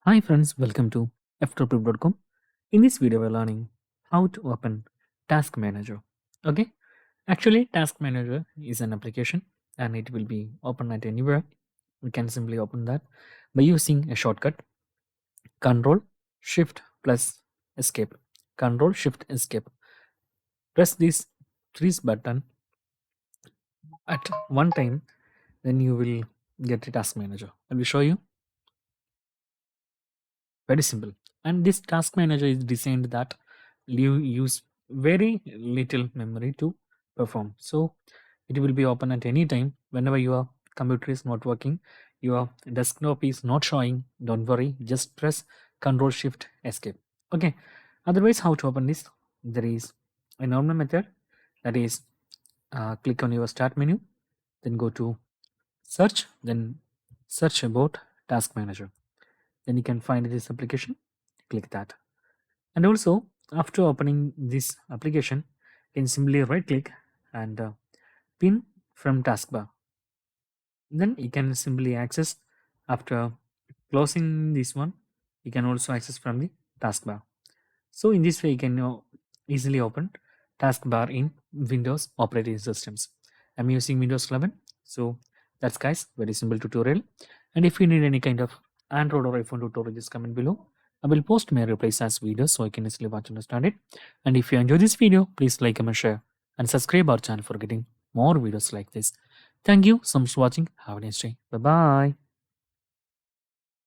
Hi friends, welcome to Ftopreview.com. In this video, we're learning how to open Task Manager. Okay, actually, Task Manager is an application and it will be open at anywhere. We can simply open that by using a shortcut Ctrl Shift plus Escape. Ctrl Shift Escape. Press this three button at one time, then you will get a Task Manager. I will show you. Very simple. And this task manager is designed that you use very little memory to perform. So it will be open at any time whenever your computer is not working, your desktop is not showing. Don't worry, just press Ctrl Shift Escape. Okay. Otherwise, how to open this? There is a normal method, that is click on your start menu, then go to search, then search about task manager. Then you can find this application, click that. And also, after opening this application, you can simply right click and pin from taskbar. Then you can simply access. After closing this one, you can also access from the taskbar. So in this way, you can easily open taskbar in Windows operating systems. I'm using Windows 11, so that's guys very simple tutorial. And if you need any kind of Android or iPhone tutorial, just comment below. I will post my replies as videos so I can easily watch and understand it. And if you enjoy this video, please like, comment, share, and subscribe our channel for getting more videos like this. Thank you so much for watching. Have a nice day. Bye bye.